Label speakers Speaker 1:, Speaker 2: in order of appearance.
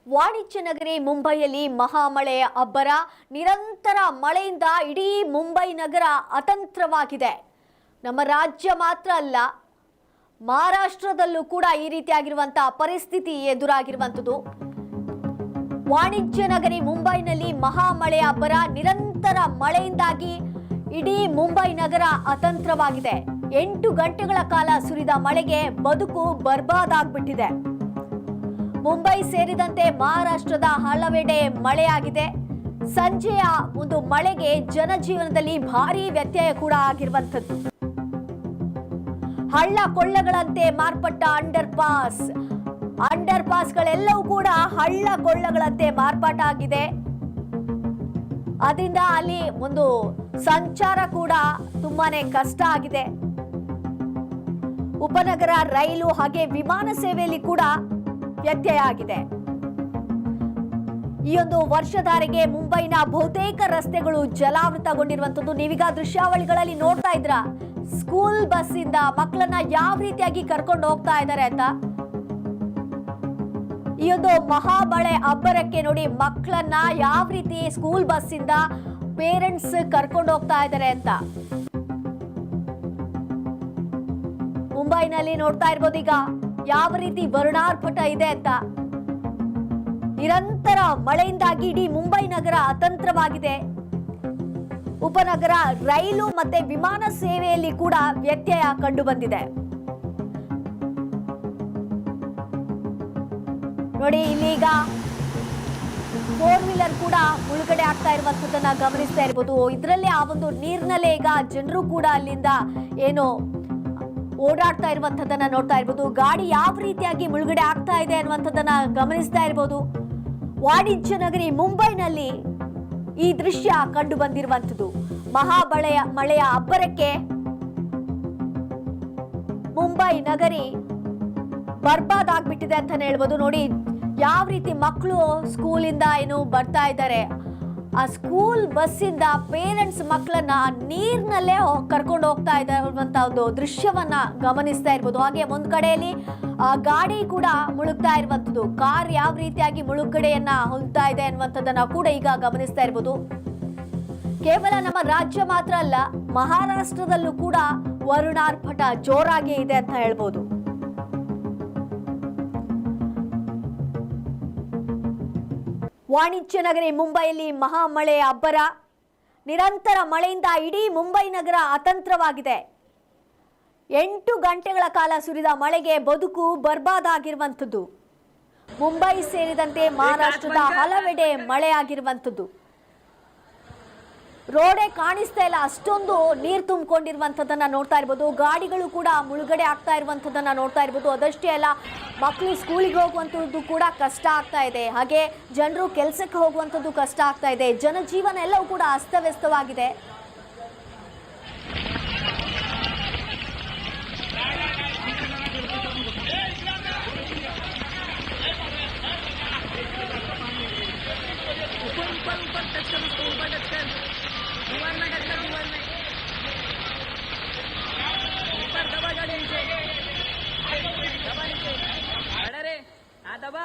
Speaker 1: ವಾಣಿಜ್ಯ ನಗರಿ ಮುಂಬೈಯಲ್ಲಿ ಮಹಾಮಳೆಯ ಅಬ್ಬರ. ನಿರಂತರ ಮಳೆಯಿಂದ ಇಡೀ ಮುಂಬೈ ನಗರ ಅತಂತ್ರವಾಗಿದೆ. ನಮ್ಮ ರಾಜ್ಯ ಮಾತ್ರ ಅಲ್ಲ, ಮಹಾರಾಷ್ಟ್ರದಲ್ಲೂ ಕೂಡ ಈ ರೀತಿಯಾಗಿರುವಂತಹ ಪರಿಸ್ಥಿತಿ ಎದುರಾಗಿರುವಂತದ್ದು. ವಾಣಿಜ್ಯ ನಗರಿ ಮುಂಬೈನಲ್ಲಿ ಮಹಾಮಳೆಯ ಅಬ್ಬರ. ನಿರಂತರ ಮಳೆಯಿಂದಾಗಿ ಇಡೀ ಮುಂಬೈ ನಗರ ಅತಂತ್ರವಾಗಿದೆ. 8 ಗಂಟೆಗಳ ಕಾಲ ಸುರಿದ ಮಳೆಗೆ ಬದುಕು ಬರ್ಬಾದಾಗ್ಬಿಟ್ಟಿದೆ. ಮುಂಬೈ ಸೇರಿದಂತೆ ಮಹಾರಾಷ್ಟ್ರದ ಹಲವೆಡೆ ಮಳೆಯಾಗಿದೆ. ಸಂಜೆಯ ಒಂದು ಮಳೆಗೆ ಜನಜೀವನದಲ್ಲಿ ಭಾರೀ ವ್ಯತ್ಯಯ ಕೂಡ ಆಗಿರುವಂತದ್ದು. ಹಳ್ಳ ಕೊಳ್ಳಗಳಂತೆ ಮಾರ್ಪಟ್ಟ ಅಂಡರ್ ಪಾಸ್ಗಳೆಲ್ಲವೂ ಕೂಡ ಹಳ್ಳ ಕೊಳ್ಳಗಳಂತೆ ಮಾರ್ಪಾಟಾಗಿದೆ. ಅದರಿಂದ ಅಲ್ಲಿ ಒಂದು ಸಂಚಾರ ಕೂಡ ತುಂಬಾನೇ ಕಷ್ಟ ಆಗಿದೆ. ಉಪನಗರ ರೈಲು ಹಾಗೆ ವಿಮಾನ ಸೇವೆಯಲ್ಲಿ ಕೂಡ ವ್ಯತ್ಯಯ ಆಗಿದೆ. ಈ ಒಂದು ವರ್ಷಧಾರೆಗೆ ಮುಂಬೈನ ಬಹುತೇಕ ರಸ್ತೆಗಳು ಜಲಾವೃತಗೊಂಡಿರುವಂತದ್ದು. ನೀವೀಗ ದೃಶ್ಯಾವಳಿಗಳಲ್ಲಿ ನೋಡ್ತಾ ಇದ್ರ ಸ್ಕೂಲ್ ಬಸ್ ಇಂದ ಮಕ್ಕಳನ್ನ ಯಾವ ರೀತಿಯಾಗಿ ಕರ್ಕೊಂಡು ಹೋಗ್ತಾ ಇದ್ದಾರೆ ಅಂತ. ಈ ಒಂದು ಮಹಾಮಳೆ ಅಬ್ಬರಕ್ಕೆ ನೋಡಿ ಮಕ್ಕಳನ್ನ ಯಾವ ರೀತಿ ಸ್ಕೂಲ್ ಬಸ್ ಇಂದ ಪೇರೆಂಟ್ಸ್ ಕರ್ಕೊಂಡು ಹೋಗ್ತಾ ಇದ್ದಾರೆ ಅಂತ. ಮುಂಬೈನಲ್ಲಿ ನೋಡ್ತಾ ಇರ್ಬೋದು ಈಗ ಯಾವ ರೀತಿ ವರ್ಣಾರ್ಭಟ ಇದೆ ಅಂತ. ನಿರಂತರ ಮಳೆಯಿಂದಾಗಿ ಇಡೀ ಮುಂಬೈ ನಗರ ಅತಂತ್ರವಾಗಿದೆ. ಉಪನಗರ ರೈಲು ಮತ್ತೆ ವಿಮಾನ ಸೇವೆಯಲ್ಲಿ ಕೂಡ ವ್ಯತ್ಯಯ ಕಂಡು ಬಂದಿದೆ. ನೋಡಿ ಇಲ್ಲೀಗ 4 ವೀಲರ್ ಕೂಡ ಮುಳುಗಡೆ ಆಗ್ತಾ ಇರುವಂತದನ್ನ ಗಮನಿಸ್ತಾ ಇರಬಹುದು. ಇದರಲ್ಲಿ ಆ ಒಂದು ನೀರಿನಲ್ಲೇ ಈಗ ಜನರು ಕೂಡ ಅಲ್ಲಿಂದ ಏನು ಓಡಾಡ್ತಾ ಇರುವಂತದನ್ನ ನೋಡ್ತಾ ಇರಬಹುದು. ಗಾಡಿ ಯಾವ ರೀತಿಯಾಗಿ ಮುಳುಗಡೆ ಆಗ್ತಾ ಇದೆ ಅನ್ನುವಂಥದ್ದನ್ನ ಗಮನಿಸ್ತಾ ಇರಬಹುದು. ವಾಣಿಜ್ಯ ನಗರಿ ಮುಂಬೈನಲ್ಲಿ ಈ ದೃಶ್ಯ ಕಂಡು ಬಂದಿರುವಂತದ್ದು. ಮಳೆಯ ಅಬ್ಬರಕ್ಕೆ ಮುಂಬೈ ನಗರಿ ಬರ್ಬಾದ್ ಆಗ್ಬಿಟ್ಟಿದೆ ಅಂತಾನೆ ಹೇಳ್ಬೋದು. ನೋಡಿ ಯಾವ ರೀತಿ ಮಕ್ಕಳು ಸ್ಕೂಲಿಂದ ಏನು ಬರ್ತಾ ಇದ್ದಾರೆ. ಆ ಸ್ಕೂಲ್ ಬಸ್ ಇಂದ ಪೇರೆಂಟ್ಸ್ ಮಕ್ಕಳನ್ನ ನೀರಿನಲ್ಲೇ ಕರ್ಕೊಂಡು ಹೋಗ್ತಾ ಇರುವಂತ ಒಂದು ದೃಶ್ಯವನ್ನ ಗಮನಿಸ್ತಾ ಇರ್ಬೋದು. ಹಾಗೆ ಒಂದ್ ಕಡೆಯಲ್ಲಿ ಗಾಡಿ ಕೂಡ ಮುಳುಗ್ತಾ ಇರುವಂತದ್ದು. ಕಾರ್ ಯಾವ ರೀತಿಯಾಗಿ ಮುಳುಗಡೆಯನ್ನ ಹೊಂದ್ತಾ ಇದೆ ಅನ್ನುವಂಥದ್ದನ್ನ ಕೂಡ ಈಗ ಗಮನಿಸ್ತಾ ಇರ್ಬೋದು. ಕೇವಲ ನಮ್ಮ ರಾಜ್ಯ ಮಾತ್ರ ಅಲ್ಲ, ಮಹಾರಾಷ್ಟ್ರದಲ್ಲೂ ಕೂಡ ವರುಣಾರ್ಭಟ ಜೋರಾಗಿ ಇದೆ ಅಂತ ಹೇಳ್ಬೋದು. ವಾಣಿಜ್ಯ ನಗರಿ ಮುಂಬೈಯಲ್ಲಿ ಮಹಾಮಳೆಯ ಅಬ್ಬರ. ನಿರಂತರ ಮಳೆಯಿಂದ ಇಡೀ ಮುಂಬೈ ನಗರ ಅತಂತ್ರವಾಗಿದೆ. 8 ಗಂಟೆಗಳ ಕಾಲ ಸುರಿದ ಮಳೆಗೆ ಬದುಕು ಬರ್ಬಾದಾಗಿರುವಂಥದ್ದು. ಮುಂಬೈ ಸೇರಿದಂತೆ ಮಹಾರಾಷ್ಟ್ರದ ಹಲವೆಡೆ ಮಳೆಯಾಗಿರುವಂಥದ್ದು. ರೋಡೇ ಕಾಣಿಸ್ತಾ ಇಲ್ಲ, ಅಷ್ಟೊಂದು ನೀರು ತುಂಬಿಕೊಂಡಿರುವಂಥದ್ದನ್ನ ನೋಡ್ತಾ ಇರ್ಬೋದು. ಗಾಡಿಗಳು ಕೂಡ ಮುಳುಗಡೆ ಆಗ್ತಾ ಇರುವಂಥದ್ದನ್ನ ನೋಡ್ತಾ ಇರ್ಬೋದು. ಅದಷ್ಟೇ ಅಲ್ಲ, ಮಕ್ಕಳು ಸ್ಕೂಲಿಗೆ ಹೋಗುವಂಥದ್ದು ಕೂಡ ಕಷ್ಟ ಆಗ್ತಾ ಇದೆ. ಹಾಗೆ ಜನರು ಕೆಲಸಕ್ಕೆ ಹೋಗುವಂಥದ್ದು ಕಷ್ಟ ಆಗ್ತಾ ಇದೆ. ಜನಜೀವನ ಎಲ್ಲವೂ ಕೂಡ ಅಸ್ತವ್ಯಸ್ತವಾಗಿದೆ.
Speaker 2: दबा